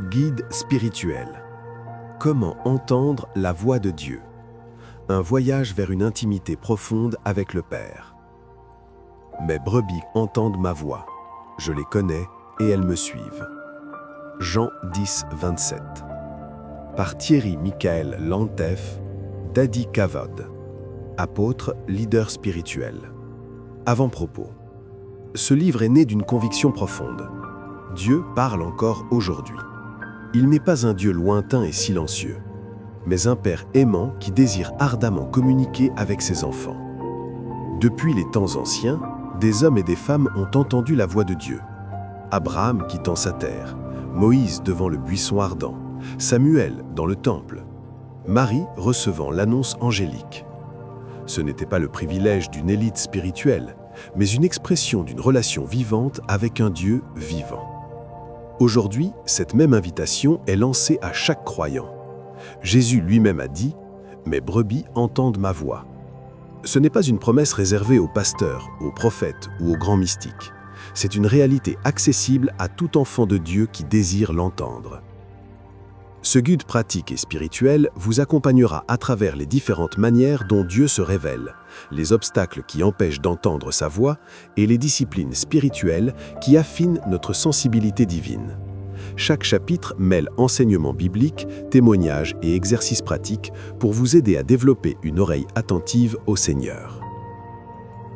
Guide spirituel. Comment entendre la voix de Dieu? Un voyage vers une intimité profonde avec le Père. Mes brebis entendent ma voix. Je les connais et elles me suivent. Jean 10, 27. Par Thierry Michael Lantef, Dadi Kavod. Apôtre, leader spirituel. Avant-propos. Ce livre est né d'une conviction profonde. Dieu parle encore aujourd'hui. Il n'est pas un Dieu lointain et silencieux, mais un Père aimant qui désire ardemment communiquer avec ses enfants. Depuis les temps anciens, des hommes et des femmes ont entendu la voix de Dieu. Abraham quittant sa terre, Moïse devant le buisson ardent, Samuel dans le temple, Marie recevant l'annonce angélique. Ce n'était pas le privilège d'une élite spirituelle, mais une expression d'une relation vivante avec un Dieu vivant. Aujourd'hui, cette même invitation est lancée à chaque croyant. Jésus lui-même a dit « Mes brebis entendent ma voix ». Ce n'est pas une promesse réservée aux pasteurs, aux prophètes ou aux grands mystiques. C'est une réalité accessible à tout enfant de Dieu qui désire l'entendre. Ce guide pratique et spirituel vous accompagnera à travers les différentes manières dont Dieu se révèle, les obstacles qui empêchent d'entendre sa voix et les disciplines spirituelles qui affinent notre sensibilité divine. Chaque chapitre mêle enseignements bibliques, témoignages et exercices pratiques pour vous aider à développer une oreille attentive au Seigneur.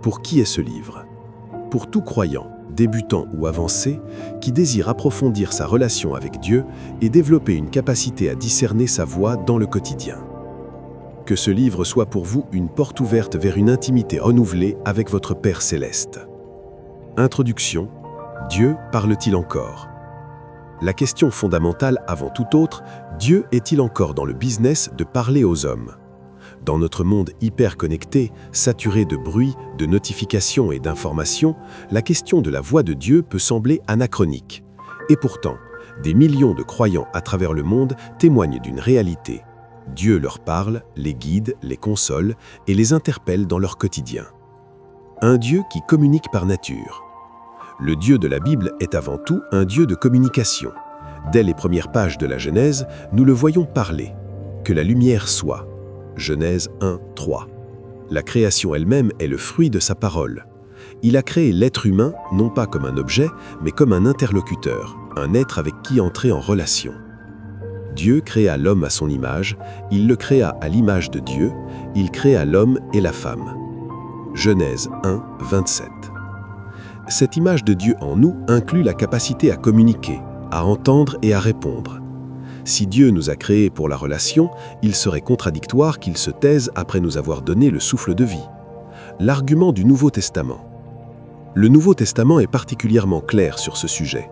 Pour qui est ce livre? Pour tout croyant, débutant ou avancé, qui désire approfondir sa relation avec Dieu et développer une capacité à discerner sa voix dans le quotidien. Que ce livre soit pour vous une porte ouverte vers une intimité renouvelée avec votre Père céleste. Introduction. Dieu parle-t-il encore? La question fondamentale avant tout autre, Dieu est-il encore dans le business de parler aux hommes? Dans notre monde hyper connecté, saturé de bruit, de notifications et d'informations, la question de la voix de Dieu peut sembler anachronique. Et pourtant, des millions de croyants à travers le monde témoignent d'une réalité. Dieu leur parle, les guide, les console et les interpelle dans leur quotidien. Un Dieu qui communique par nature. Le Dieu de la Bible est avant tout un Dieu de communication. Dès les premières pages de la Genèse, nous le voyons parler. Que la lumière soit. Genèse 1, 3. La création elle-même est le fruit de sa parole. Il a créé l'être humain, non pas comme un objet, mais comme un interlocuteur, un être avec qui entrer en relation. Dieu créa l'homme à son image, il le créa à l'image de Dieu, il créa l'homme et la femme. Genèse 1, 27. Cette image de Dieu en nous inclut la capacité à communiquer, à entendre et à répondre. Si Dieu nous a créés pour la relation, il serait contradictoire qu'il se taise après nous avoir donné le souffle de vie. L'argument du Nouveau Testament. Le Nouveau Testament est particulièrement clair sur ce sujet.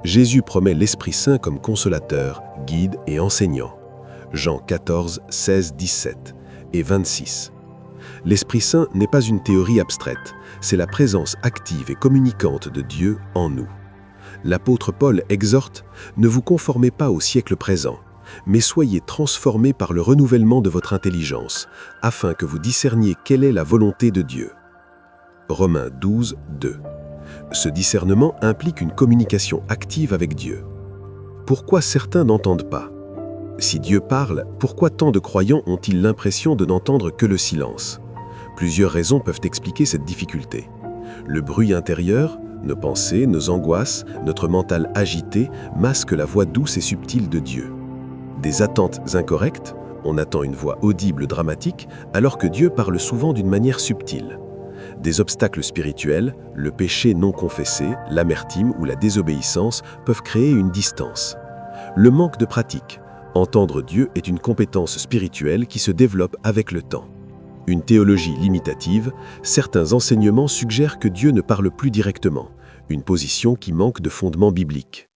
Jésus promet l'Esprit Saint comme consolateur, guide et enseignant. Jean 14, 16, 17 et 26. L'Esprit Saint n'est pas une théorie abstraite, c'est la présence active et communicante de Dieu en nous. L'apôtre Paul exhorte « Ne vous conformez pas au siècle présent, mais soyez transformés par le renouvellement de votre intelligence, afin que vous discerniez quelle est la volonté de Dieu. » Romains 12, 2. Ce discernement implique une communication active avec Dieu. Pourquoi certains n'entendent pas? Si Dieu parle, pourquoi tant de croyants ont-ils l'impression de n'entendre que le silence? Plusieurs raisons peuvent expliquer cette difficulté. Le bruit intérieur, nos pensées, nos angoisses, notre mental agité masquent la voix douce et subtile de Dieu. Des attentes incorrectes, on attend une voix audible dramatique alors que Dieu parle souvent d'une manière subtile. Des obstacles spirituels, le péché non confessé, l'amertume ou la désobéissance peuvent créer une distance. Le manque de pratique. Entendre Dieu est une compétence spirituelle qui se développe avec le temps. Une théologie limitative, certains enseignements suggèrent que Dieu ne parle plus directement, une position qui manque de fondement biblique.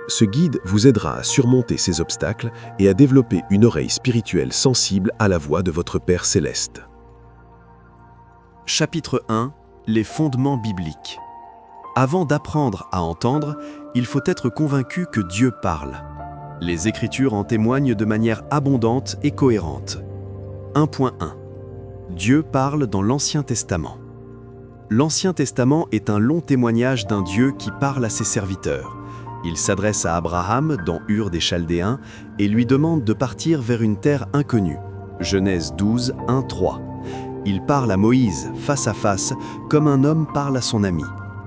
Ce guide vous aidera à surmonter ces obstacles et à développer une oreille spirituelle sensible à la voix de votre Père céleste. Chapitre 1. Les fondements bibliques. Avant d'apprendre à entendre, il faut être convaincu que Dieu parle. Les Écritures en témoignent de manière abondante et cohérente. 1.1. Dieu parle dans l'Ancien Testament. L'Ancien Testament est un long témoignage d'un Dieu qui parle à ses serviteurs. Il s'adresse à Abraham dans Ur des Chaldéens et lui demande de partir vers une terre inconnue. Genèse 12, 1, 3. Il parle à Moïse face à face comme un homme parle à son ami.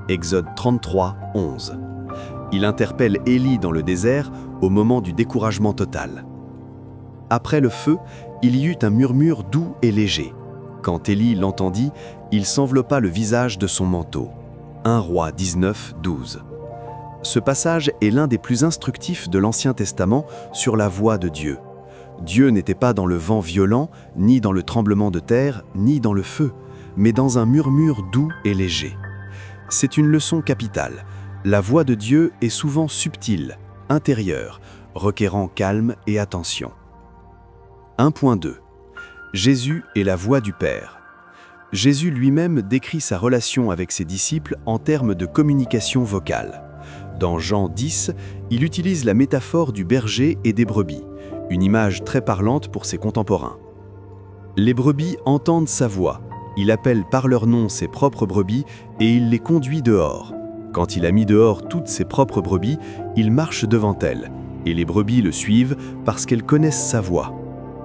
Exode 33, 11. Il interpelle Élie dans le désert au moment du découragement total. Après le feu, il y eut un murmure doux et léger. Quand Élie l'entendit, il s'enveloppa le visage de son manteau. 1 Roi 19, 12. Ce passage est l'un des plus instructifs de l'Ancien Testament sur la voix de Dieu. Dieu n'était pas dans le vent violent, ni dans le tremblement de terre, ni dans le feu, mais dans un murmure doux et léger. C'est une leçon capitale. La voix de Dieu est souvent subtile, intérieure, requérant calme et attention. 1.2. Jésus est la voix du Père. Jésus lui-même décrit sa relation avec ses disciples en termes de communication vocale. Dans Jean 10, il utilise la métaphore du berger et des brebis, une image très parlante pour ses contemporains. Les brebis entendent sa voix, il appelle par leur nom ses propres brebis et il les conduit dehors. Quand il a mis dehors toutes ses propres brebis, il marche devant elles, et les brebis le suivent parce qu'elles connaissent sa voix.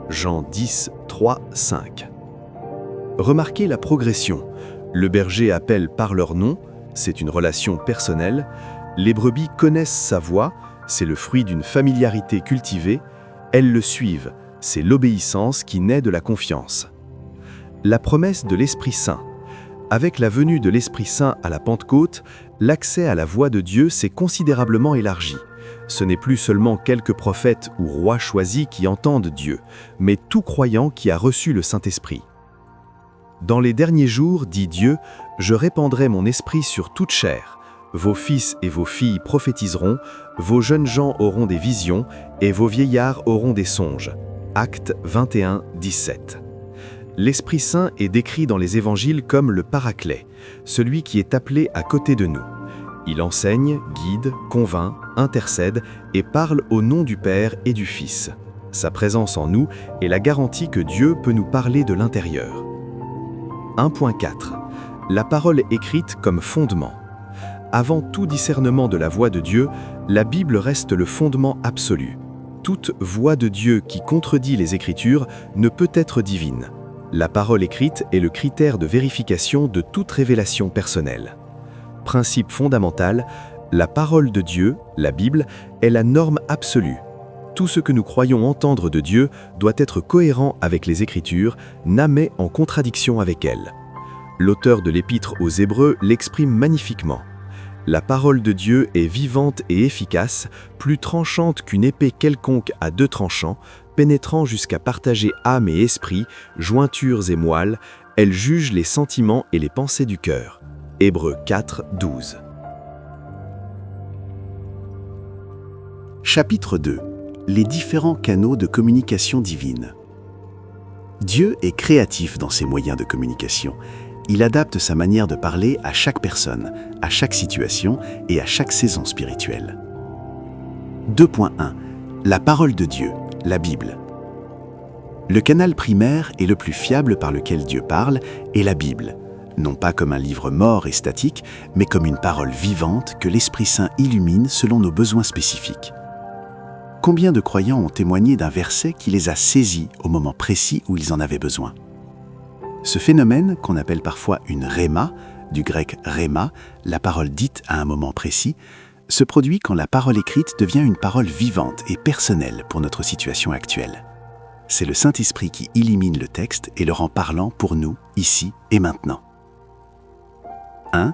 Jean 10, 3, 5. Remarquez la progression. Le berger appelle par leur nom, c'est une relation personnelle. Les brebis connaissent sa voix, c'est le fruit d'une familiarité cultivée. Elles le suivent, c'est l'obéissance qui naît de la confiance. La promesse de l'Esprit Saint. Avec la venue de l'Esprit Saint à la Pentecôte, l'accès à la voix de Dieu s'est considérablement élargi. Ce n'est plus seulement quelques prophètes ou rois choisis qui entendent Dieu, mais tout croyant qui a reçu le Saint-Esprit. Dans les derniers jours, dit Dieu, je répandrai mon esprit sur toute chair. Vos fils et vos filles prophétiseront, vos jeunes gens auront des visions, et vos vieillards auront des songes. Actes 21, 17. L'Esprit Saint est décrit dans les évangiles comme le Paraclet, celui qui est appelé à côté de nous. Il enseigne, guide, convainc, intercède et parle au nom du Père et du Fils. Sa présence en nous est la garantie que Dieu peut nous parler de l'intérieur. 1.4. La parole écrite comme fondement. Avant tout discernement de la voix de Dieu, la Bible reste le fondement absolu. Toute voix de Dieu qui contredit les Écritures ne peut être divine. La parole écrite est le critère de vérification de toute révélation personnelle. Principe fondamental, la parole de Dieu, la Bible, est la norme absolue. Tout ce que nous croyons entendre de Dieu doit être cohérent avec les Écritures, jamais en contradiction avec elles. L'auteur de l'Épître aux Hébreux l'exprime magnifiquement. La parole de Dieu est vivante et efficace, plus tranchante qu'une épée quelconque à deux tranchants, pénétrant jusqu'à partager âme et esprit, jointures et moelles, elle juge les sentiments et les pensées du cœur. Hébreux 4, 12. Chapitre 2. Les différents canaux de communication divine. Dieu est créatif dans ses moyens de communication. Il adapte sa manière de parler à chaque personne, à chaque situation et à chaque saison spirituelle. 2.1. La parole de Dieu, la Bible. Le canal primaire et le plus fiable par lequel Dieu parle est la Bible, non pas comme un livre mort et statique, mais comme une parole vivante que l'Esprit Saint illumine selon nos besoins spécifiques. Combien de croyants ont témoigné d'un verset qui les a saisis au moment précis où ils en avaient besoin? Ce phénomène, qu'on appelle parfois une rhéma, du grec rhéma, la parole dite à un moment précis, se produit quand la parole écrite devient une parole vivante et personnelle pour notre situation actuelle. C'est le Saint-Esprit qui illumine le texte et le rend parlant pour nous, ici et maintenant. 1.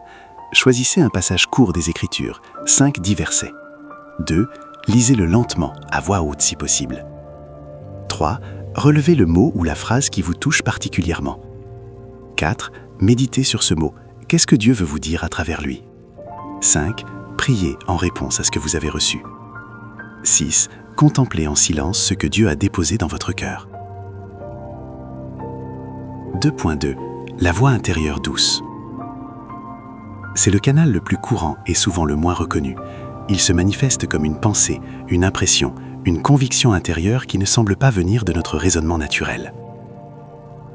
Choisissez un passage court des Écritures, 5-10 versets. 2. Lisez-le lentement, à voix haute si possible. 3. Relevez le mot ou la phrase qui vous touche particulièrement. 4. Méditez sur ce mot. Qu'est-ce que Dieu veut vous dire à travers lui? 5. Priez en réponse à ce que vous avez reçu. 6. Contemplez en silence ce que Dieu a déposé dans votre cœur. 2.2. La voix intérieure douce. C'est le canal le plus courant et souvent le moins reconnu. Il se manifeste comme une pensée, une impression, une conviction intérieure qui ne semble pas venir de notre raisonnement naturel.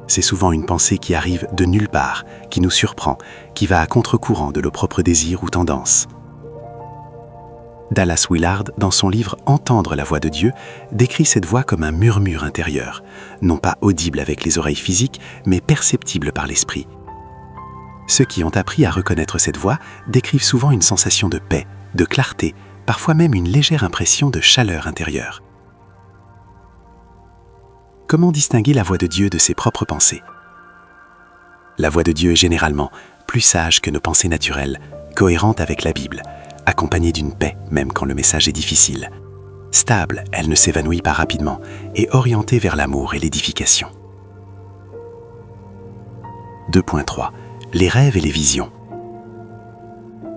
C'est souvent une pensée qui arrive de nulle part, qui nous surprend, qui va à contre-courant de nos propres désirs ou tendances. Dallas Willard, dans son livre « Entendre la voix de Dieu », décrit cette voix comme un murmure intérieur, non pas audible avec les oreilles physiques, mais perceptible par l'esprit. Ceux qui ont appris à reconnaître cette voix décrivent souvent une sensation de paix, de clarté, parfois même une légère impression de chaleur intérieure. Comment distinguer la voix de Dieu de ses propres pensées? La voix de Dieu est généralement plus sage que nos pensées naturelles, cohérente avec la Bible, accompagnée d'une paix même quand le message est difficile. Stable, elle ne s'évanouit pas rapidement et orientée vers l'amour et l'édification. 2.3. Les rêves et les visions.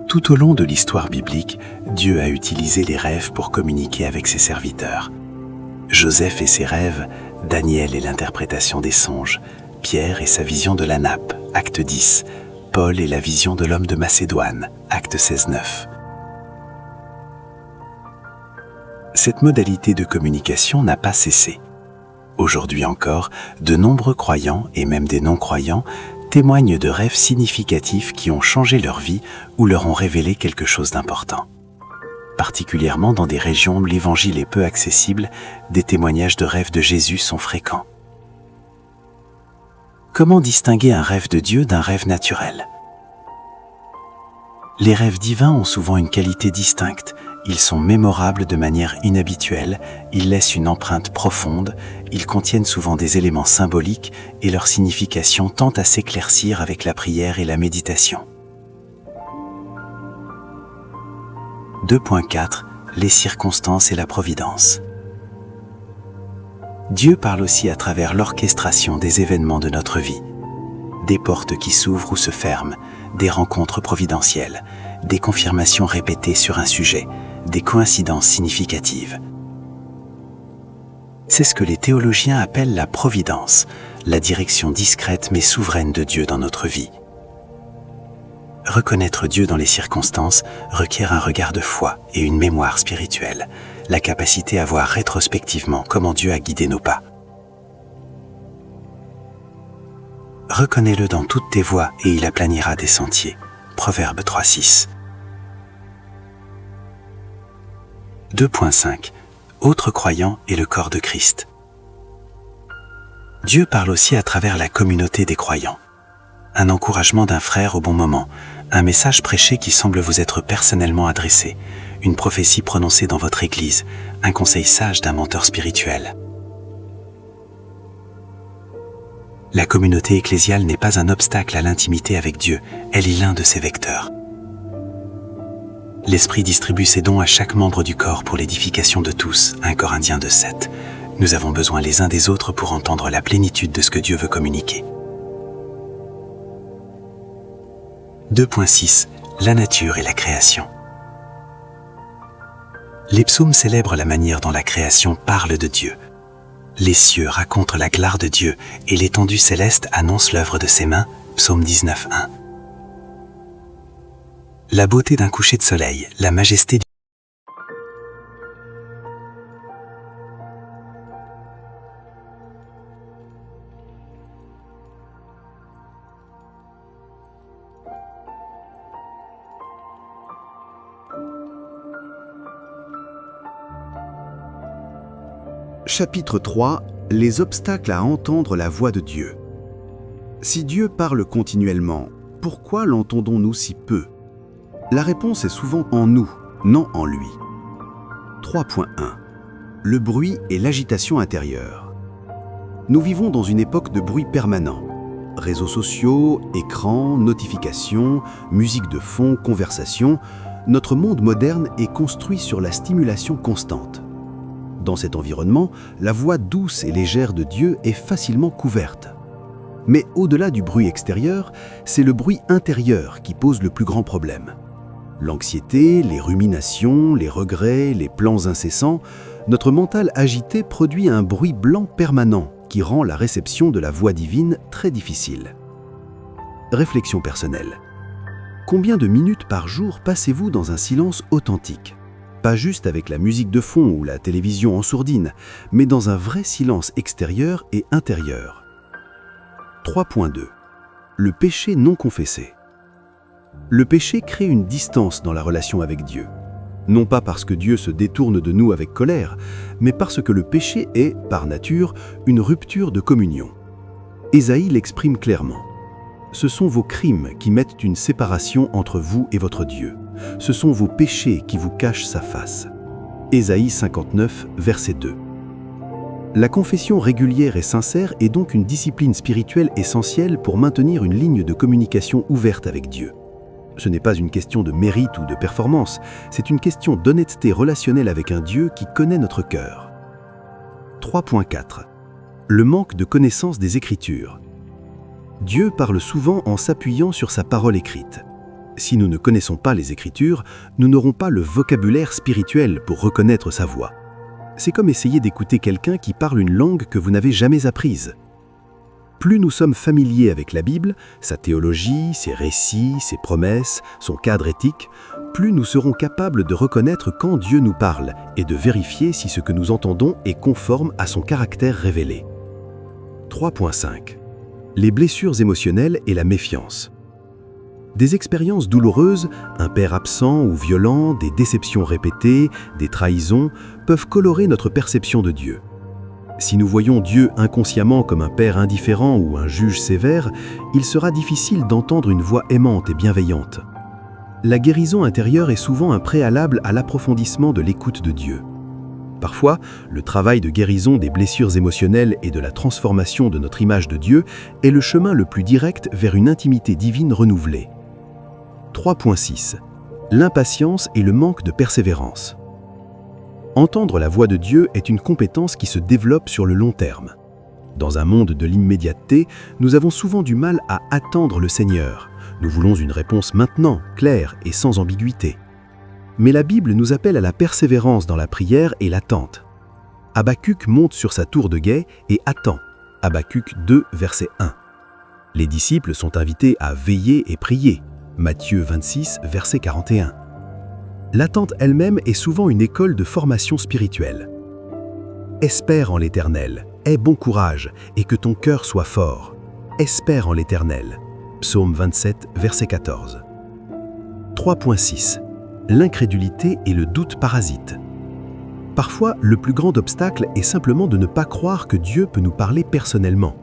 Tout au long de l'histoire biblique, Dieu a utilisé les rêves pour communiquer avec ses serviteurs. Joseph et ses rêves, Daniel et l'interprétation des songes, Pierre et sa vision de la nappe, acte 10, Paul et la vision de l'homme de Macédoine, acte 16-9. Cette modalité de communication n'a pas cessé. Aujourd'hui encore, de nombreux croyants et même des non-croyants témoignent de rêves significatifs qui ont changé leur vie ou leur ont révélé quelque chose d'important. Particulièrement dans des régions où l'évangile est peu accessible, des témoignages de rêves de Jésus sont fréquents. Comment distinguer un rêve de Dieu d'un rêve naturel? Les rêves divins ont souvent une qualité distincte. Ils sont mémorables de manière inhabituelle, ils laissent une empreinte profonde, ils contiennent souvent des éléments symboliques et leur signification tend à s'éclaircir avec la prière et la méditation. 2.4. Les circonstances et la providence. Dieu parle aussi à travers l'orchestration des événements de notre vie. Des portes qui s'ouvrent ou se ferment, des rencontres providentielles, des confirmations répétées sur un sujet, des coïncidences significatives. C'est ce que les théologiens appellent la providence, la direction discrète mais souveraine de Dieu dans notre vie. Reconnaître Dieu dans les circonstances requiert un regard de foi et une mémoire spirituelle, la capacité à voir rétrospectivement comment Dieu a guidé nos pas. Reconnais-le dans toutes tes voies et il aplanira des sentiers. Proverbe 3.6. 2.5. Autres croyants et le corps de Christ. Dieu parle aussi à travers la communauté des croyants. Un encouragement d'un frère au bon moment, un message prêché qui semble vous être personnellement adressé, une prophétie prononcée dans votre église, un conseil sage d'un mentor spirituel. La communauté ecclésiale n'est pas un obstacle à l'intimité avec Dieu, elle est l'un de ses vecteurs. L'Esprit distribue ses dons à chaque membre du corps pour l'édification de tous, 1 Corinthiens 2.7. Nous avons besoin les uns des autres pour entendre la plénitude de ce que Dieu veut communiquer. 2.6. La nature et la création. Les psaumes célèbrent la manière dont la création parle de Dieu. Les cieux racontent la gloire de Dieu et l'étendue céleste annonce l'œuvre de ses mains, psaume 19.1. La beauté d'un coucher de soleil, la majesté du... Chapitre 3. Les obstacles à entendre la voix de Dieu. Si Dieu parle continuellement, pourquoi l'entendons-nous si peu? La réponse est souvent en nous, non en lui. 3.1. Le bruit et l'agitation intérieure. Nous vivons dans une époque de bruit permanent. Réseaux sociaux, écrans, notifications, musique de fond, conversations, notre monde moderne est construit sur la stimulation constante. Dans cet environnement, la voix douce et légère de Dieu est facilement couverte. Mais au-delà du bruit extérieur, c'est le bruit intérieur qui pose le plus grand problème. L'anxiété, les ruminations, les regrets, les plans incessants, notre mental agité produit un bruit blanc permanent qui rend la réception de la voix divine très difficile. Réflexion personnelle. Combien de minutes par jour passez-vous dans un silence authentique ? Pas juste avec la musique de fond ou la télévision en sourdine, mais dans un vrai silence extérieur et intérieur. 3.2. Le péché non confessé. Le péché crée une distance dans la relation avec Dieu. Non pas parce que Dieu se détourne de nous avec colère, mais parce que le péché est, par nature, une rupture de communion. Ésaïe l'exprime clairement. Ce sont vos crimes qui mettent une séparation entre vous et votre Dieu. Ce sont vos péchés qui vous cachent sa face. Ésaïe 59, verset 2. La confession régulière et sincère est donc une discipline spirituelle essentielle pour maintenir une ligne de communication ouverte avec Dieu. Ce n'est pas une question de mérite ou de performance, c'est une question d'honnêteté relationnelle avec un Dieu qui connaît notre cœur. 3.4. Le manque de connaissance des Écritures. Dieu parle souvent en s'appuyant sur sa parole écrite. Si nous ne connaissons pas les Écritures, nous n'aurons pas le vocabulaire spirituel pour reconnaître sa voix. C'est comme essayer d'écouter quelqu'un qui parle une langue que vous n'avez jamais apprise. Plus nous sommes familiers avec la Bible, sa théologie, ses récits, ses promesses, son cadre éthique, plus nous serons capables de reconnaître quand Dieu nous parle et de vérifier si ce que nous entendons est conforme à son caractère révélé. 3.5. Les blessures émotionnelles et la méfiance. Des expériences douloureuses, un père absent ou violent, des déceptions répétées, des trahisons, peuvent colorer notre perception de Dieu. Si nous voyons Dieu inconsciemment comme un père indifférent ou un juge sévère, il sera difficile d'entendre une voix aimante et bienveillante. La guérison intérieure est souvent un préalable à l'approfondissement de l'écoute de Dieu. Parfois, le travail de guérison des blessures émotionnelles et de la transformation de notre image de Dieu est le chemin le plus direct vers une intimité divine renouvelée. 3.6. L'impatience et le manque de persévérance. Entendre la voix de Dieu est une compétence qui se développe sur le long terme. Dans un monde de l'immédiateté, nous avons souvent du mal à attendre le Seigneur. Nous voulons une réponse maintenant, claire et sans ambiguïté. Mais la Bible nous appelle à la persévérance dans la prière et l'attente. Habacuc monte sur sa tour de guet et attend. Habacuc 2, verset 1. Les disciples sont invités à veiller et prier. Matthieu 26, verset 41. L'attente elle-même est souvent une école de formation spirituelle. Espère en l'Éternel, aie bon courage et que ton cœur soit fort. Espère en l'Éternel. Psaume 27, verset 14. 3.6. L'incrédulité et le doute parasite. Parfois, le plus grand obstacle est simplement de ne pas croire que Dieu peut nous parler personnellement.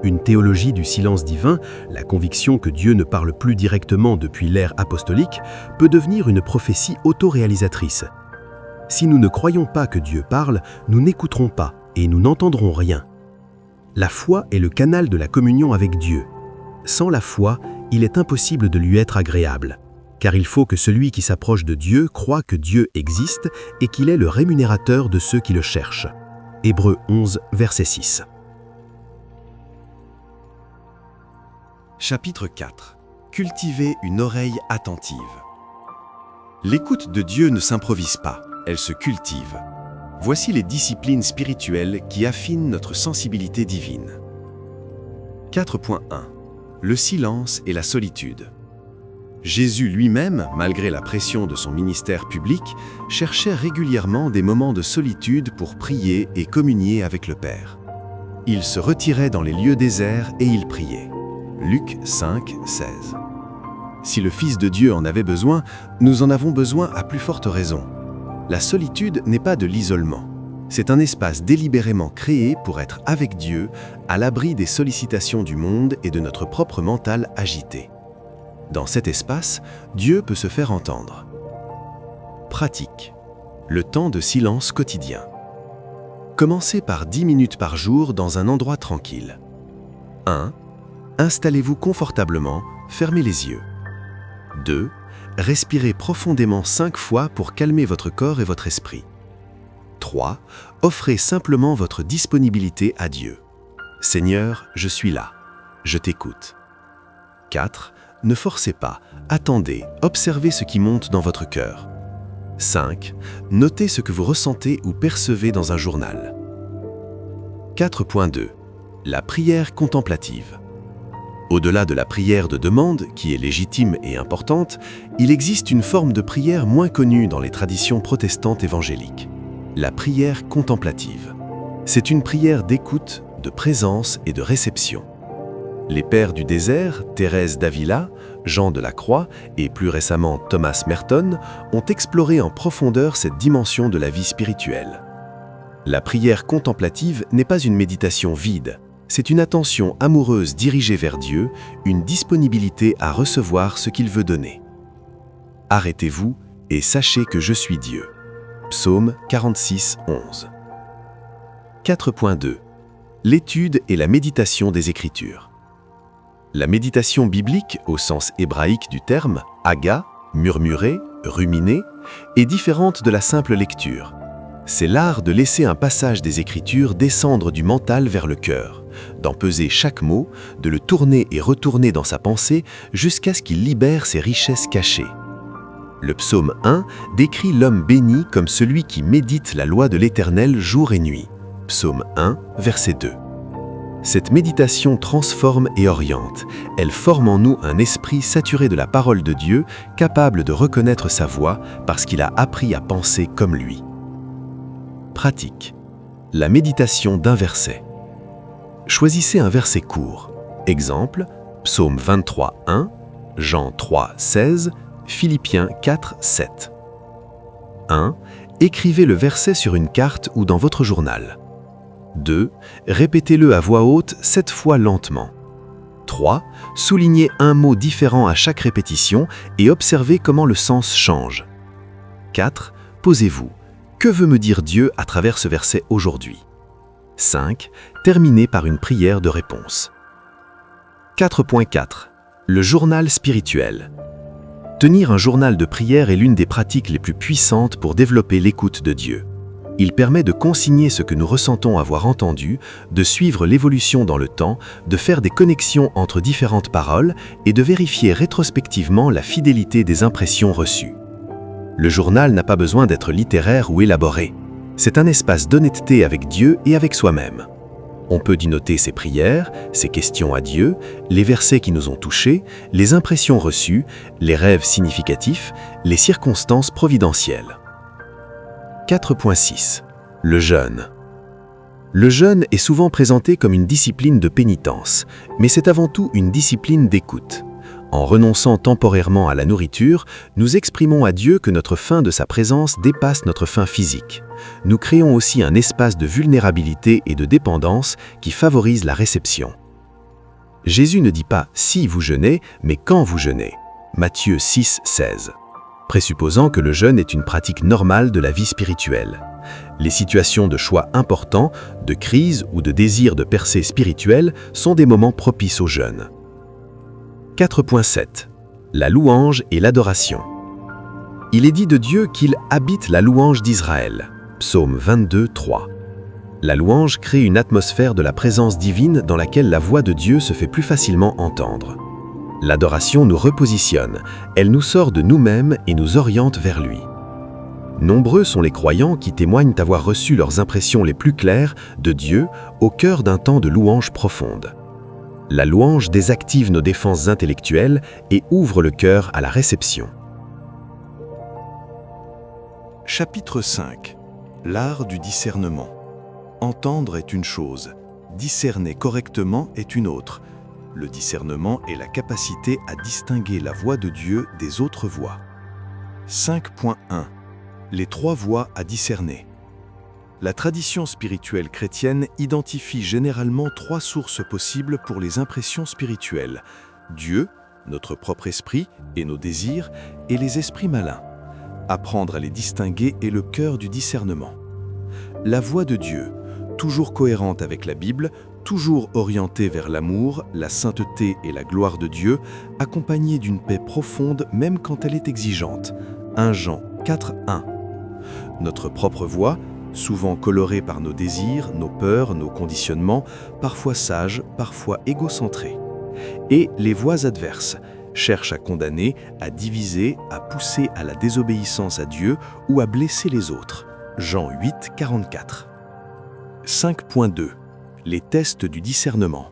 Une théologie du silence divin, la conviction que Dieu ne parle plus directement depuis l'ère apostolique, peut devenir une prophétie autoréalisatrice. Si nous ne croyons pas que Dieu parle, nous n'écouterons pas et nous n'entendrons rien. La foi est le canal de la communion avec Dieu. Sans la foi, il est impossible de lui être agréable, car il faut que celui qui s'approche de Dieu croie que Dieu existe et qu'il est le rémunérateur de ceux qui le cherchent. Hébreux 11, verset 6. Chapitre 4. Cultiver une oreille attentive. L'écoute de Dieu ne s'improvise pas, elle se cultive. Voici les disciplines spirituelles qui affinent notre sensibilité divine. 4.1. Le silence et la solitude. Jésus lui-même, malgré la pression de son ministère public, cherchait régulièrement des moments de solitude pour prier et communier avec le Père. Il se retirait dans les lieux déserts et il priait. Luc 5, 16. Si le Fils de Dieu en avait besoin, nous en avons besoin à plus forte raison. La solitude n'est pas de l'isolement. C'est un espace délibérément créé pour être avec Dieu, à l'abri des sollicitations du monde et de notre propre mental agité. Dans cet espace, Dieu peut se faire entendre. Pratique. Le temps de silence quotidien. Commencez par 10 minutes par jour dans un endroit tranquille. 1. Installez-vous confortablement, fermez les yeux. 2. Respirez profondément 5 fois pour calmer votre corps et votre esprit. 3. Offrez simplement votre disponibilité à Dieu. Seigneur, je suis là. Je t'écoute. 4. Ne forcez pas, attendez, observez ce qui monte dans votre cœur. 5. Notez ce que vous ressentez ou percevez dans un journal. 4.2. La prière contemplative. Au-delà de la prière de demande, qui est légitime et importante, il existe une forme de prière moins connue dans les traditions protestantes évangéliques. La prière contemplative. C'est une prière d'écoute, de présence et de réception. Les pères du désert, Thérèse d'Avila, Jean de la Croix et plus récemment Thomas Merton ont exploré en profondeur cette dimension de la vie spirituelle. La prière contemplative n'est pas une méditation vide, c'est une attention amoureuse dirigée vers Dieu, une disponibilité à recevoir ce qu'il veut donner. Arrêtez-vous et sachez que je suis Dieu. Psaume 46, 11. 4.2. L'étude et la méditation des Écritures. La méditation biblique, au sens hébraïque du terme, aga, murmurer, ruminer, est différente de la simple lecture. C'est l'art de laisser un passage des Écritures descendre du mental vers le cœur, d'en peser chaque mot, de le tourner et retourner dans sa pensée jusqu'à ce qu'il libère ses richesses cachées. Le psaume 1 décrit l'homme béni comme celui qui médite la loi de l'Éternel jour et nuit. Psaume 1, verset 2. Cette méditation transforme et oriente. Elle forme en nous un esprit saturé de la parole de Dieu, capable de reconnaître sa voix parce qu'il a appris à penser comme lui. Pratique. La méditation d'un verset. Choisissez un verset court. Exemple, Psaume 23, 1, Jean 3, 16, Philippiens 4, 7. 1. Écrivez le verset sur une carte ou dans votre journal. 2. Répétez-le à voix haute 7 fois lentement. 3. Soulignez un mot différent à chaque répétition et observez comment le sens change. 4. Posez-vous. Que veut me dire Dieu à travers ce verset aujourd'hui? 5. Terminez par une prière de réponse. 4.4. Le journal spirituel. Tenir un journal de prière est l'une des pratiques les plus puissantes pour développer l'écoute de Dieu. Il permet de consigner ce que nous ressentons avoir entendu, de suivre l'évolution dans le temps, de faire des connexions entre différentes paroles et de vérifier rétrospectivement la fidélité des impressions reçues. Le journal n'a pas besoin d'être littéraire ou élaboré. C'est un espace d'honnêteté avec Dieu et avec soi-même. On peut y noter ses prières, ses questions à Dieu, les versets qui nous ont touchés, les impressions reçues, les rêves significatifs, les circonstances providentielles. 4.6. Le jeûne. Le jeûne est souvent présenté comme une discipline de pénitence, mais c'est avant tout une discipline d'écoute. En renonçant temporairement à la nourriture, nous exprimons à Dieu que notre faim de sa présence dépasse notre faim physique. Nous créons aussi un espace de vulnérabilité et de dépendance qui favorise la réception. Jésus ne dit pas « si vous jeûnez », mais « quand vous jeûnez ». Matthieu 6, 16. Présupposant que le jeûne est une pratique normale de la vie spirituelle. Les situations de choix importants, de crise ou de désir de percée spirituelle sont des moments propices au jeûne. 4.7. La louange et l'adoration. Il est dit de Dieu qu'il habite la louange d'Israël. Psaume 22, 3. La louange crée une atmosphère de la présence divine dans laquelle la voix de Dieu se fait plus facilement entendre. L'adoration nous repositionne, elle nous sort de nous-mêmes et nous oriente vers lui. Nombreux sont les croyants qui témoignent avoir reçu leurs impressions les plus claires de Dieu au cœur d'un temps de louange profonde. La louange désactive nos défenses intellectuelles et ouvre le cœur à la réception. Chapitre 5. L'art du discernement. Entendre est une chose, discerner correctement est une autre. Le discernement est la capacité à distinguer la voix de Dieu des autres voix. 5.1. Les 3 voix à discerner. La tradition spirituelle chrétienne identifie généralement 3 sources possibles pour les impressions spirituelles: Dieu, notre propre esprit et nos désirs, et les esprits malins. Apprendre à les distinguer est le cœur du discernement. La voix de Dieu, toujours cohérente avec la Bible, toujours orientée vers l'amour, la sainteté et la gloire de Dieu, accompagnée d'une paix profonde même quand elle est exigeante. 1 Jean 4, 1. Notre propre voix, souvent colorée par nos désirs, nos peurs, nos conditionnements, parfois sages, parfois égocentrés. Et les voix adverses cherchent à condamner, à diviser, à pousser à la désobéissance à Dieu ou à blesser les autres. Jean 8, 44. 5.2. Les tests du discernement.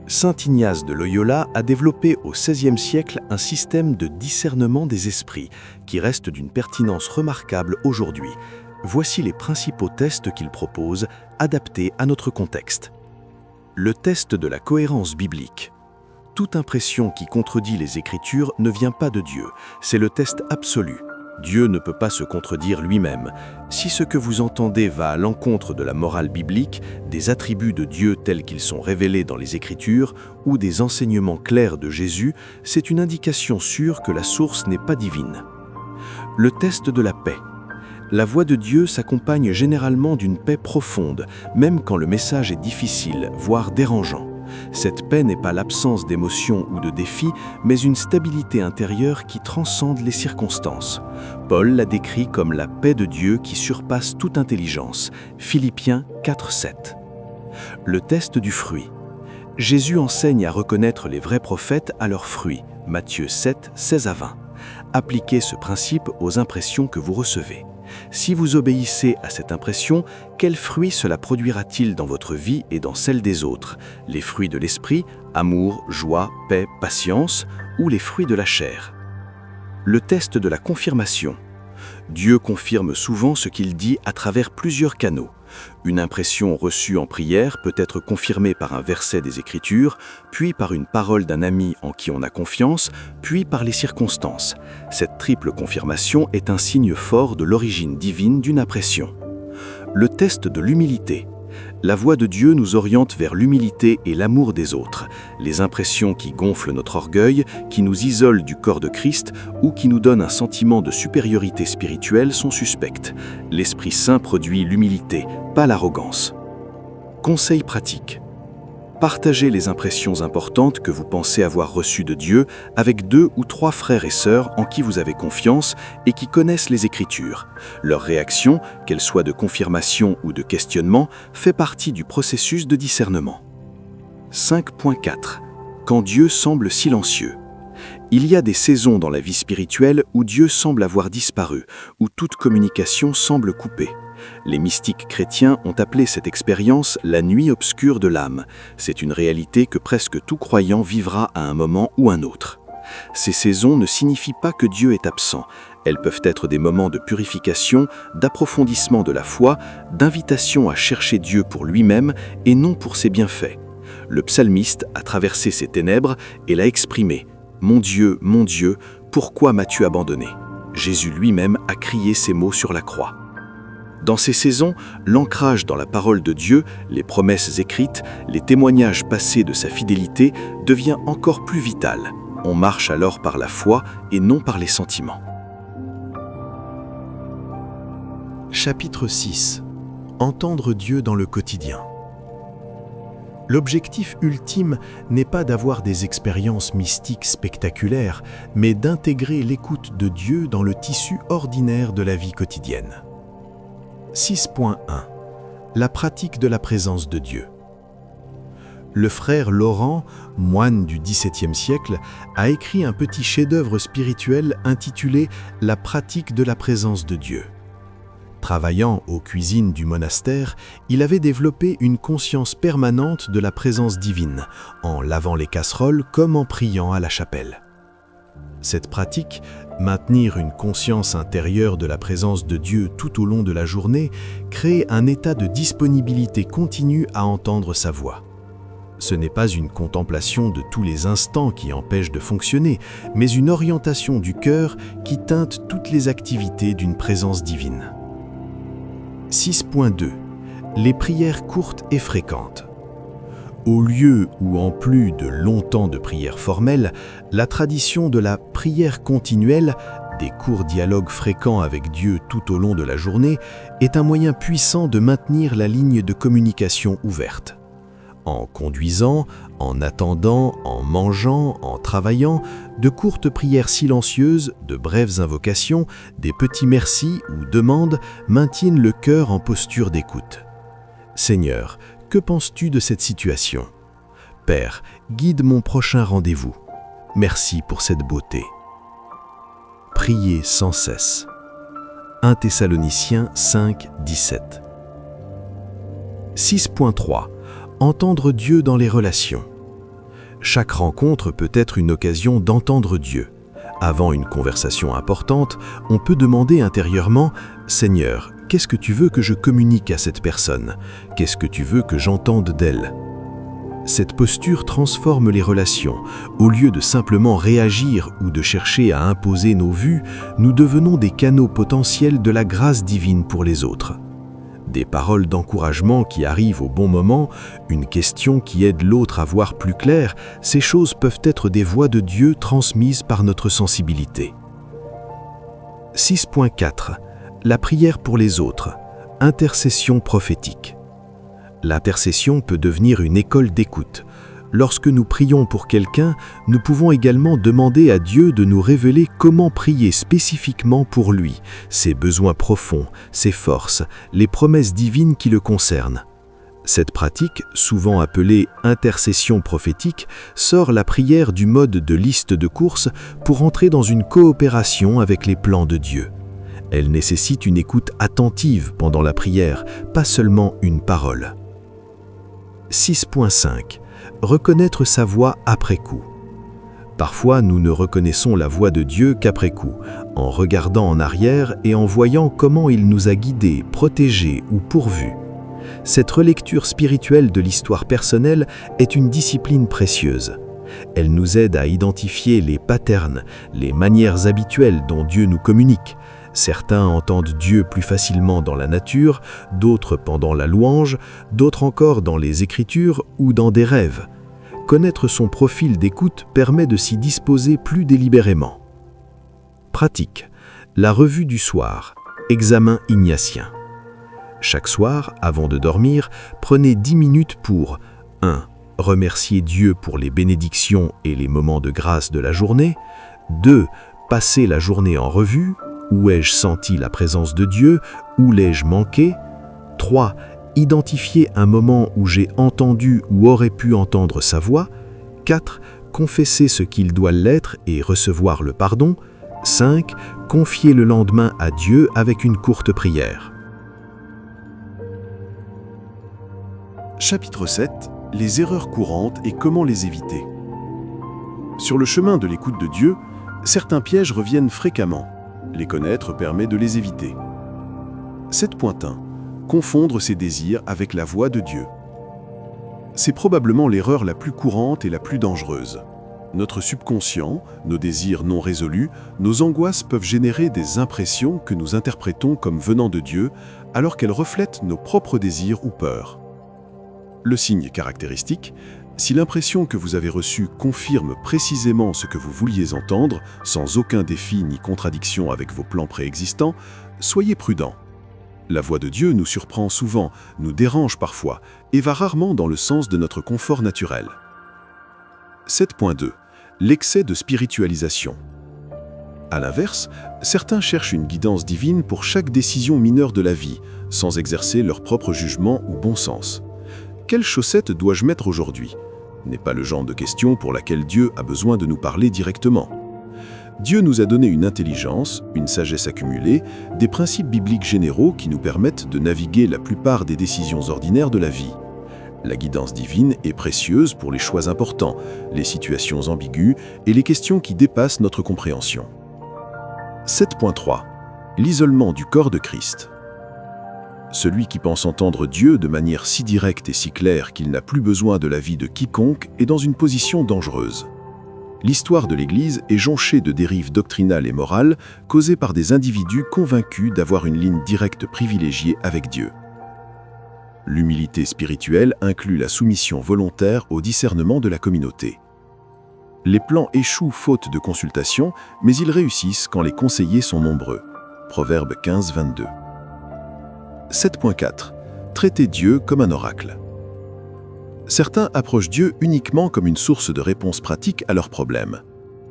Saint Ignace de Loyola a développé au XVIe siècle un système de discernement des esprits qui reste d'une pertinence remarquable aujourd'hui. Voici les principaux tests qu'il propose, adaptés à notre contexte. Le test de la cohérence biblique. Toute impression qui contredit les Écritures ne vient pas de Dieu, c'est le test absolu. Dieu ne peut pas se contredire lui-même. Si ce que vous entendez va à l'encontre de la morale biblique, des attributs de Dieu tels qu'ils sont révélés dans les Écritures ou des enseignements clairs de Jésus, c'est une indication sûre que la source n'est pas divine. Le test de la paix. La voix de Dieu s'accompagne généralement d'une paix profonde, même quand le message est difficile, voire dérangeant. Cette paix n'est pas l'absence d'émotions ou de défis, mais une stabilité intérieure qui transcende les circonstances. Paul la décrit comme la paix de Dieu qui surpasse toute intelligence. Philippiens 4:7. Le test du fruit. Jésus enseigne à reconnaître les vrais prophètes à leurs fruits. Matthieu 7, 16-20. Appliquez ce principe aux impressions que vous recevez. Si vous obéissez à cette impression, quels fruits cela produira-t-il dans votre vie et dans celle des autres? Les fruits de l'esprit, amour, joie, paix, patience, ou les fruits de la chair? Le test de la confirmation. Dieu confirme souvent ce qu'il dit à travers plusieurs canaux. Une impression reçue en prière peut être confirmée par un verset des Écritures, puis par une parole d'un ami en qui on a confiance, puis par les circonstances. Cette triple confirmation est un signe fort de l'origine divine d'une impression. Le test de l'humilité. La voix de Dieu nous oriente vers l'humilité et l'amour des autres. Les impressions qui gonflent notre orgueil, qui nous isolent du corps de Christ ou qui nous donnent un sentiment de supériorité spirituelle sont suspectes. L'Esprit Saint produit l'humilité, pas l'arrogance. Conseil pratique. Partagez les impressions importantes que vous pensez avoir reçues de Dieu avec 2 ou 3 frères et sœurs en qui vous avez confiance et qui connaissent les Écritures. Leur réaction, qu'elle soit de confirmation ou de questionnement, fait partie du processus de discernement. 5.4. Quand Dieu semble silencieux. Il y a des saisons dans la vie spirituelle où Dieu semble avoir disparu, où toute communication semble coupée. Les mystiques chrétiens ont appelé cette expérience la nuit obscure de l'âme. C'est une réalité que presque tout croyant vivra à un moment ou un autre. Ces saisons ne signifient pas que Dieu est absent. Elles peuvent être des moments de purification, d'approfondissement de la foi, d'invitation à chercher Dieu pour lui-même et non pour ses bienfaits. Le psalmiste a traversé ces ténèbres et l'a exprimé. « Mon Dieu, pourquoi m'as-tu abandonné ?» Jésus lui-même a crié ces mots sur la croix. Dans ces saisons, l'ancrage dans la parole de Dieu, les promesses écrites, les témoignages passés de sa fidélité devient encore plus vital. On marche alors par la foi et non par les sentiments. Chapitre 6. Entendre Dieu dans le quotidien. L'objectif ultime n'est pas d'avoir des expériences mystiques spectaculaires, mais d'intégrer l'écoute de Dieu dans le tissu ordinaire de la vie quotidienne. 6.1. La pratique de la présence de Dieu. Le frère Laurent, moine du XVIIe siècle, a écrit un petit chef-d'œuvre spirituel intitulé « La pratique de la présence de Dieu ». Travaillant aux cuisines du monastère, il avait développé une conscience permanente de la présence divine, en lavant les casseroles comme en priant à la chapelle. Cette pratique, maintenir une conscience intérieure de la présence de Dieu tout au long de la journée, crée un état de disponibilité continue à entendre sa voix. Ce n'est pas une contemplation de tous les instants qui empêche de fonctionner, mais une orientation du cœur qui teinte toutes les activités d'une présence divine. 6.2. Les prières courtes et fréquentes. Au lieu ou en plus de longs temps de prière formelle, la tradition de la prière continuelle, des courts dialogues fréquents avec Dieu tout au long de la journée, est un moyen puissant de maintenir la ligne de communication ouverte. En conduisant, en attendant, en mangeant, en travaillant, de courtes prières silencieuses, de brèves invocations, des petits merci ou demandes maintiennent le cœur en posture d'écoute. Seigneur, que penses-tu de cette situation? Père, guide mon prochain rendez-vous. Merci pour cette beauté. Priez sans cesse. 1 Thessaloniciens 5, 17. 6.3. Entendre Dieu dans les relations. Chaque rencontre peut être une occasion d'entendre Dieu. Avant une conversation importante, on peut demander intérieurement « Seigneur, qu'est-ce que tu veux que je communique à cette personne? Qu'est-ce que tu veux que j'entende d'elle ?» Cette posture transforme les relations. Au lieu de simplement réagir ou de chercher à imposer nos vues, nous devenons des canaux potentiels de la grâce divine pour les autres. Des paroles d'encouragement qui arrivent au bon moment, une question qui aide l'autre à voir plus clair, ces choses peuvent être des voix de Dieu transmises par notre sensibilité. 6.4. La prière pour les autres. Intercession prophétique. L'intercession peut devenir une école d'écoute. Lorsque nous prions pour quelqu'un, nous pouvons également demander à Dieu de nous révéler comment prier spécifiquement pour lui, ses besoins profonds, ses forces, les promesses divines qui le concernent. Cette pratique, souvent appelée intercession prophétique, sort la prière du mode de liste de courses pour entrer dans une coopération avec les plans de Dieu. Elle nécessite une écoute attentive pendant la prière, pas seulement une parole. 6.5. Reconnaître sa voix après coup. Parfois, nous ne reconnaissons la voix de Dieu qu'après coup, en regardant en arrière et en voyant comment il nous a guidés, protégés ou pourvus. Cette relecture spirituelle de l'histoire personnelle est une discipline précieuse. Elle nous aide à identifier les patterns, les manières habituelles dont Dieu nous communique. Certains entendent Dieu plus facilement dans la nature, d'autres pendant la louange, d'autres encore dans les Écritures ou dans des rêves. Connaître son profil d'écoute permet de s'y disposer plus délibérément. Pratique. La revue du soir. Examen ignatien. Chaque soir, avant de dormir, prenez 10 minutes pour 1. Remercier Dieu pour les bénédictions et les moments de grâce de la journée. 2. Passer la journée en revue. Où ai-je senti la présence de Dieu? Où l'ai-je manqué? 3. Identifier un moment où j'ai entendu ou aurais pu entendre sa voix. 4. Confesser ce qu'il doit l'être et recevoir le pardon. 5. Confier le lendemain à Dieu avec une courte prière. Chapitre 7. Les erreurs courantes et comment les éviter. Sur le chemin de l'écoute de Dieu, certains pièges reviennent fréquemment. Les connaître permet de les éviter. 7.1. Confondre ses désirs avec la voix de Dieu. C'est probablement l'erreur la plus courante et la plus dangereuse. Notre subconscient, nos désirs non résolus, nos angoisses peuvent générer des impressions que nous interprétons comme venant de Dieu, alors qu'elles reflètent nos propres désirs ou peurs. Le signe caractéristique, si l'impression que vous avez reçue confirme précisément ce que vous vouliez entendre, sans aucun défi ni contradiction avec vos plans préexistants, soyez prudent. La voix de Dieu nous surprend souvent, nous dérange parfois, et va rarement dans le sens de notre confort naturel. 7.2. L'excès de spiritualisation. À l'inverse, certains cherchent une guidance divine pour chaque décision mineure de la vie, sans exercer leur propre jugement ou bon sens. Quelles chaussettes dois-je mettre aujourd'hui ? N'est pas le genre de question pour laquelle Dieu a besoin de nous parler directement. Dieu nous a donné une intelligence, une sagesse accumulée, des principes bibliques généraux qui nous permettent de naviguer la plupart des décisions ordinaires de la vie. La guidance divine est précieuse pour les choix importants, les situations ambiguës et les questions qui dépassent notre compréhension. 7.3. L'isolement du corps de Christ. Celui qui pense entendre Dieu de manière si directe et si claire qu'il n'a plus besoin de l'avis de quiconque est dans une position dangereuse. L'histoire de l'Église est jonchée de dérives doctrinales et morales causées par des individus convaincus d'avoir une ligne directe privilégiée avec Dieu. L'humilité spirituelle inclut la soumission volontaire au discernement de la communauté. Les plans échouent faute de consultation, mais ils réussissent quand les conseillers sont nombreux. Proverbe 15, 22. 7.4. Traiter Dieu comme un oracle. Certains approchent Dieu uniquement comme une source de réponses pratiques à leurs problèmes.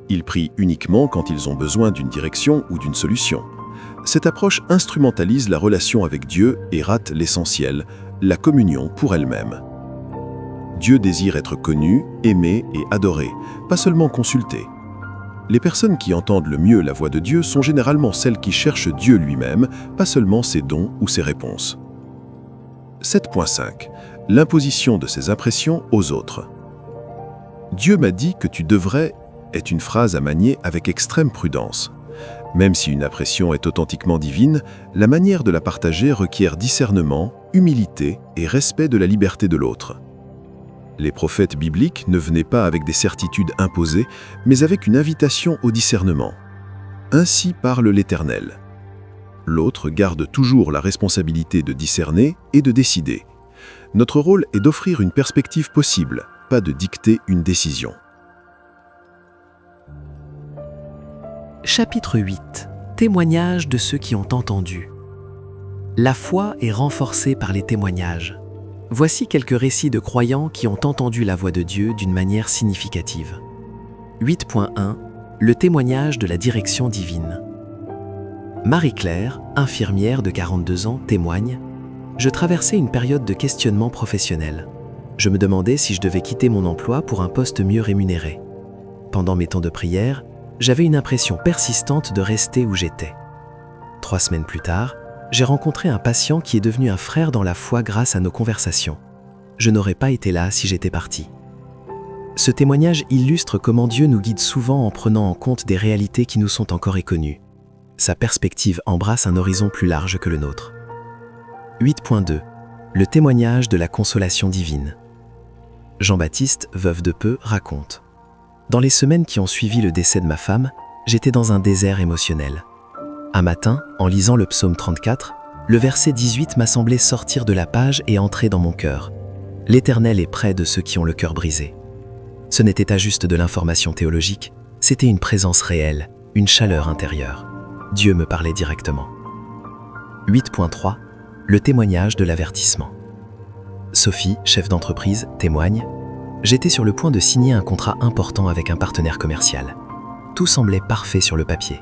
Ils prient uniquement quand ils ont besoin d'une direction ou d'une solution. Cette approche instrumentalise la relation avec Dieu et rate l'essentiel, la communion pour elle-même. Dieu désire être connu, aimé et adoré, pas seulement consulté. Les personnes qui entendent le mieux la voix de Dieu sont généralement celles qui cherchent Dieu lui-même, pas seulement ses dons ou ses réponses. 7.5. L'imposition de ses impressions aux autres. Dieu m'a dit que tu devrais est une phrase à manier avec extrême prudence. Même si une impression est authentiquement divine, la manière de la partager requiert discernement, humilité et respect de la liberté de l'autre. Les prophètes bibliques ne venaient pas avec des certitudes imposées, mais avec une invitation au discernement. Ainsi parle l'Éternel. L'autre garde toujours la responsabilité de discerner et de décider. Notre rôle est d'offrir une perspective possible, pas de dicter une décision. Chapitre 8. Témoignages de ceux qui ont entendu. La foi est renforcée par les témoignages. Voici quelques récits de croyants qui ont entendu la voix de Dieu d'une manière significative. 8.1. Le témoignage de la direction divine. Marie-Claire, infirmière de 42 ans, témoigne « Je traversais une période de questionnement professionnel. Je me demandais si je devais quitter mon emploi pour un poste mieux rémunéré. Pendant mes temps de prière, j'avais une impression persistante de rester où j'étais. 3 semaines plus tard, j'ai rencontré un patient qui est devenu un frère dans la foi grâce à nos conversations. Je n'aurais pas été là si j'étais parti. » Ce témoignage illustre comment Dieu nous guide souvent en prenant en compte des réalités qui nous sont encore inconnues. Sa perspective embrasse un horizon plus large que le nôtre. 8.2. Le témoignage de la consolation divine. Jean-Baptiste, veuve de peu, raconte « Dans les semaines qui ont suivi le décès de ma femme, j'étais dans un désert émotionnel. Un matin, en lisant le psaume 34, le verset 18 m'a semblé sortir de la page et entrer dans mon cœur. L'Éternel est près de ceux qui ont le cœur brisé. Ce n'était pas juste de l'information théologique, c'était une présence réelle, une chaleur intérieure. Dieu me parlait directement. 8.3. Le témoignage de l'avertissement. Sophie, chef d'entreprise, témoigne « J'étais sur le point de signer un contrat important avec un partenaire commercial. Tout semblait parfait sur le papier.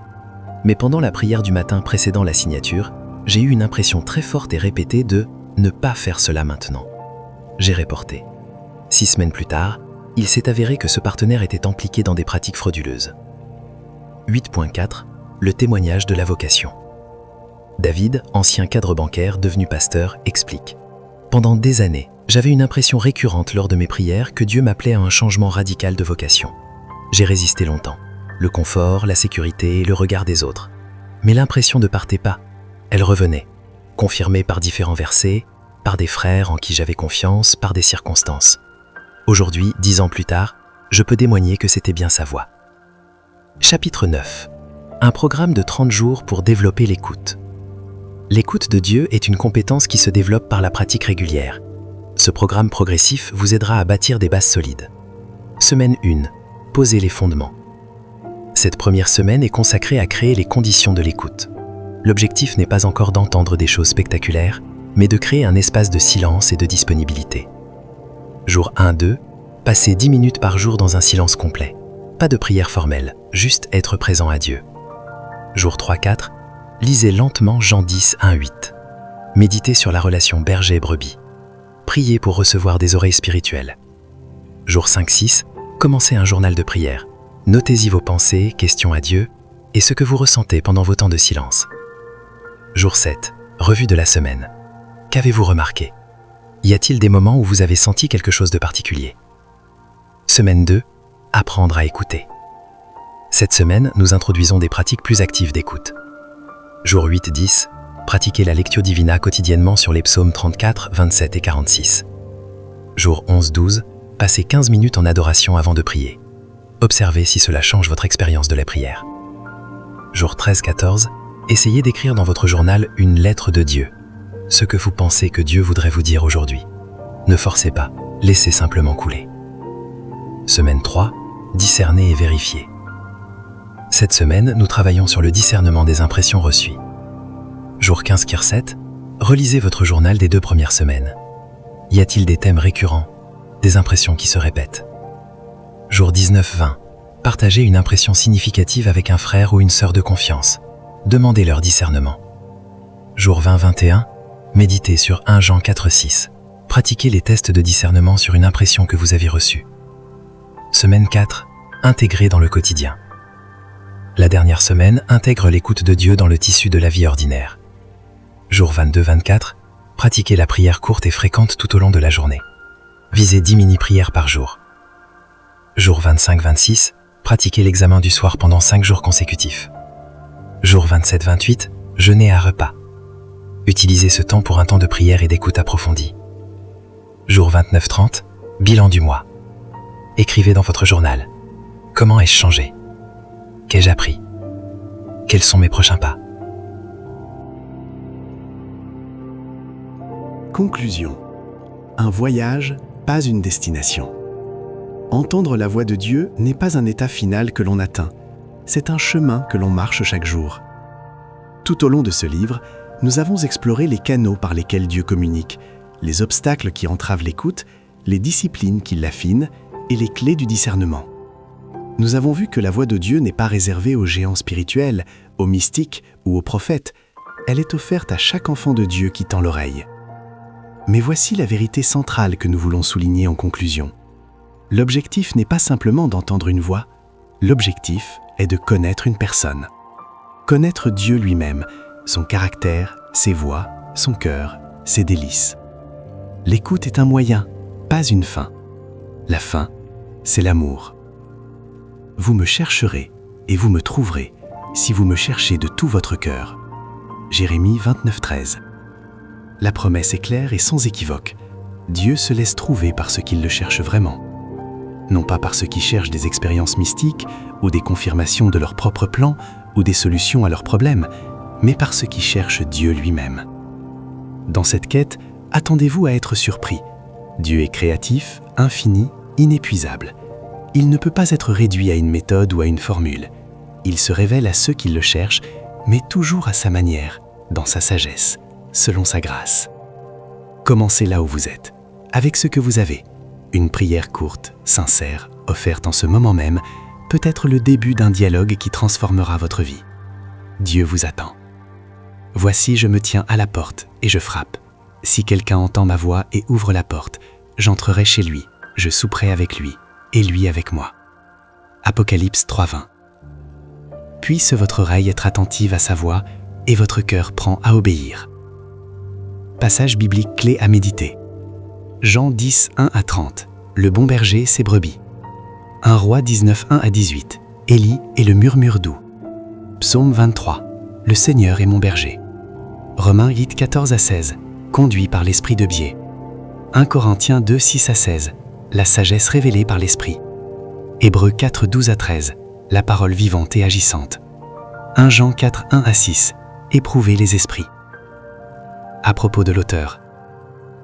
Mais pendant la prière du matin précédant la signature, j'ai eu une impression très forte et répétée de « ne pas faire cela maintenant ». J'ai reporté. 6 semaines plus tard, il s'est avéré que ce partenaire était impliqué dans des pratiques frauduleuses. 8.4. Le témoignage de la vocation. David, ancien cadre bancaire devenu pasteur, explique « Pendant des années, j'avais une impression récurrente lors de mes prières que Dieu m'appelait à un changement radical de vocation. J'ai résisté longtemps. Le confort, la sécurité, le regard des autres. Mais l'impression ne partait pas. Elle revenait, confirmée par différents versets, par des frères en qui j'avais confiance, par des circonstances. Aujourd'hui, 10 ans plus tard, je peux témoigner que c'était bien sa voix. » Chapitre 9. Un programme de 30 jours pour développer l'écoute. L'écoute de Dieu est une compétence qui se développe par la pratique régulière. Ce programme progressif vous aidera à bâtir des bases solides. Semaine 1. Posez les fondements. Cette première semaine est consacrée à créer les conditions de l'écoute. L'objectif n'est pas encore d'entendre des choses spectaculaires, mais de créer un espace de silence et de disponibilité. Jour 1-2. Passez 10 minutes par jour dans un silence complet. Pas de prière formelle, juste être présent à Dieu. Jour 3-4. Lisez lentement Jean 10, 1-8. Méditez sur la relation berger-brebis. Priez pour recevoir des oreilles spirituelles. Jour 5-6. Commencez un journal de prière. Notez-y vos pensées, questions à Dieu et ce que vous ressentez pendant vos temps de silence. Jour 7. Revue de la semaine. Qu'avez-vous remarqué? Y a-t-il des moments où vous avez senti quelque chose de particulier? Semaine 2. Apprendre à écouter. Cette semaine, nous introduisons des pratiques plus actives d'écoute. Jour 8-10. Pratiquez la Lectio Divina quotidiennement sur les psaumes 34, 27 et 46. Jour 11-12. Passez 15 minutes en adoration avant de prier. Observez si cela change votre expérience de la prière. Jour 13-14. Essayez d'écrire dans votre journal une lettre de Dieu. Ce que vous pensez que Dieu voudrait vous dire aujourd'hui. Ne forcez pas, laissez simplement couler. Semaine 3. Discerner et vérifier. Cette semaine, nous travaillons sur le discernement des impressions reçues. Jour 15-7. Relisez votre journal des 2 premières semaines. Y a-t-il des thèmes récurrents, des impressions qui se répètent? Jour 19-20. Partagez une impression significative avec un frère ou une sœur de confiance. Demandez leur discernement. Jour 20-21. Méditez sur 1 Jean 4-6. Pratiquez les tests de discernement sur une impression que vous avez reçue. Semaine 4. Intégrez dans le quotidien. La dernière semaine intègre l'écoute de Dieu dans le tissu de la vie ordinaire. Jour 22-24. Pratiquez la prière courte et fréquente tout au long de la journée. Visez 10 mini-prières par jour. Jour 25-26. Pratiquez l'examen du soir pendant 5 jours consécutifs. Jour 27-28. Jeûnez à repas. Utilisez ce temps pour un temps de prière et d'écoute approfondie. Jour 29-30. Bilan du mois. Écrivez dans votre journal. Comment ai-je changé? Qu'ai-je appris? Quels sont mes prochains pas? Conclusion. Un voyage, pas une destination. Entendre la voix de Dieu n'est pas un état final que l'on atteint, c'est un chemin que l'on marche chaque jour. Tout au long de ce livre, nous avons exploré les canaux par lesquels Dieu communique, les obstacles qui entravent l'écoute, les disciplines qui l'affinent et les clés du discernement. Nous avons vu que la voix de Dieu n'est pas réservée aux géants spirituels, aux mystiques ou aux prophètes. Elle est offerte à chaque enfant de Dieu qui tend l'oreille. Mais voici la vérité centrale que nous voulons souligner en conclusion. L'objectif n'est pas simplement d'entendre une voix, l'objectif est de connaître une personne. Connaître Dieu lui-même, son caractère, ses voies, son cœur, ses délices. L'écoute est un moyen, pas une fin. La fin, c'est l'amour. Vous me chercherez et vous me trouverez si vous me cherchez de tout votre cœur. Jérémie 29:13. La promesse est claire et sans équivoque. Dieu se laisse trouver par ceux qui le cherchent vraiment. Non pas par ceux qui cherchent des expériences mystiques ou des confirmations de leurs propres plans ou des solutions à leurs problèmes, mais par ceux qui cherchent Dieu lui-même. Dans cette quête, attendez-vous à être surpris. Dieu est créatif, infini, inépuisable. Il ne peut pas être réduit à une méthode ou à une formule. Il se révèle à ceux qui le cherchent, mais toujours à sa manière, dans sa sagesse, selon sa grâce. Commencez là où vous êtes, avec ce que vous avez. Une prière courte, sincère, offerte en ce moment même, peut être le début d'un dialogue qui transformera votre vie. Dieu vous attend. Voici, je me tiens à la porte et je frappe. Si quelqu'un entend ma voix et ouvre la porte, j'entrerai chez lui, je souperai avec lui, et lui avec moi. Apocalypse 3:20. Puisse votre oreille être attentive à sa voix et votre cœur prend à obéir. Passage biblique clé à méditer. Jean 10:1-30. Le bon berger, ses brebis. 1 Roi 19:1-18. Élie et le murmure doux. Psaume 23. Le Seigneur est mon berger. Romains 8:14-16. Conduit par l'esprit de biais. 1 Corinthiens 2:6-16. La sagesse révélée par l'esprit. Hébreux 4:12-13. La parole vivante et agissante. 1 Jean 4:1-6. Éprouver les esprits. À propos de l'auteur.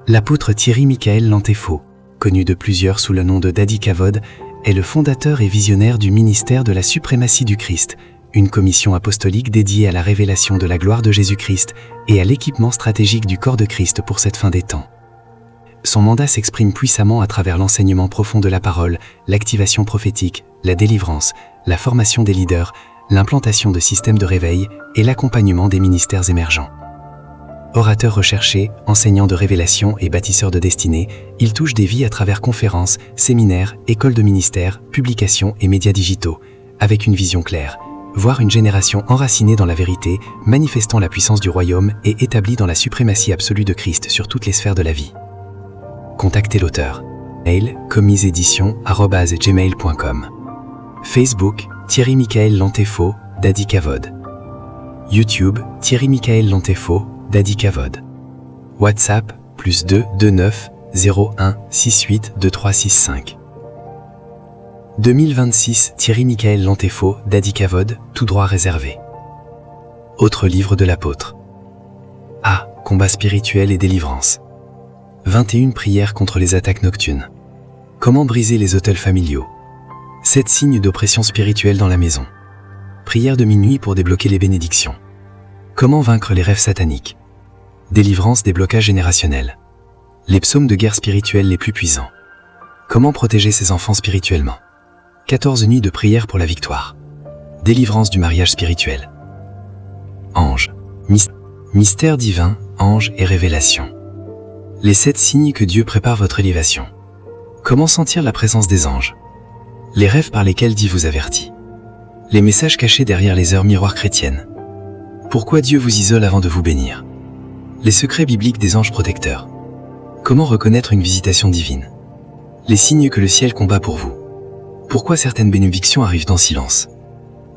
L'apôtre Thierry Michael Lantefo, connu de plusieurs sous le nom de Daddy Kavod, est le fondateur et visionnaire du ministère de la suprématie du Christ, une commission apostolique dédiée à la révélation de la gloire de Jésus-Christ et à l'équipement stratégique du corps de Christ pour cette fin des temps. Son mandat s'exprime puissamment à travers l'enseignement profond de la parole, l'activation prophétique, la délivrance, la formation des leaders, l'implantation de systèmes de réveil et l'accompagnement des ministères émergents. Orateur recherché, enseignant de révélation et bâtisseur de destinée, il touche des vies à travers conférences, séminaires, écoles de ministères, publications et médias digitaux, avec une vision claire, voir une génération enracinée dans la vérité, manifestant la puissance du royaume et établie dans la suprématie absolue de Christ sur toutes les sphères de la vie. Contactez l'auteur. Mail commisédition@gmail.com. Facebook Thierry Michael Lantefo, Daddy Kavod. YouTube Thierry Michael Lantefo, Daddy Kavod. WhatsApp +2 29 01 68 2365. 2026 Thierry Michael Lantefo, Daddy Kavod, tout droit réservé. Autre livre de l'apôtre. A. Combat spirituel et délivrance. 21 prières contre les attaques nocturnes. Comment briser les autels familiaux. 7 signes d'oppression spirituelle dans la maison. Prière de minuit pour débloquer les bénédictions. Comment vaincre les rêves sataniques. Délivrance des blocages générationnels. Les psaumes de guerre spirituelle les plus puissants. Comment protéger ses enfants spirituellement. 14 nuits de prière pour la victoire. Délivrance du mariage spirituel. Ange. Mystère divin, ange et révélation. Les 7 signes que Dieu prépare votre élévation. Comment sentir la présence des anges. Les rêves par lesquels Dieu vous avertit. Les messages cachés derrière les heures miroirs chrétiennes. Pourquoi Dieu vous isole avant de vous bénir. Les secrets bibliques des anges protecteurs. Comment reconnaître une visitation divine. Les signes que le ciel combat pour vous. Pourquoi certaines bénédictions arrivent en silence.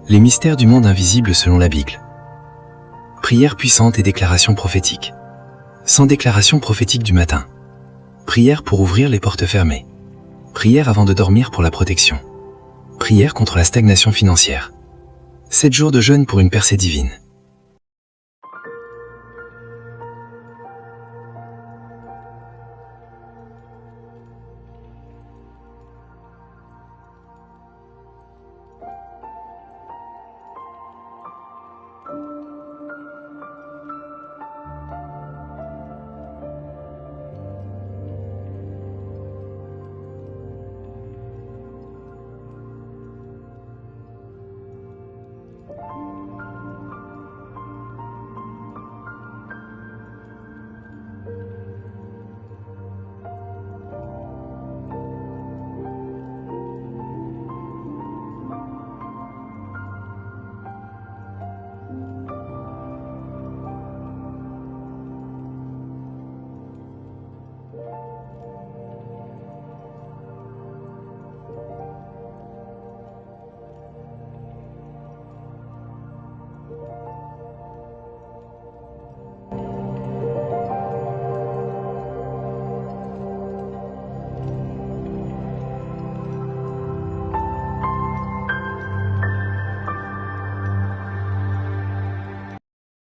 Les mystères du monde invisible selon la Bible. Prière puissante et déclaration prophétique. Sans déclaration prophétique du matin. Prière pour ouvrir les portes fermées. Prière avant de dormir pour la protection. Prière contre la stagnation financière. 7 jours de jeûne pour une percée divine.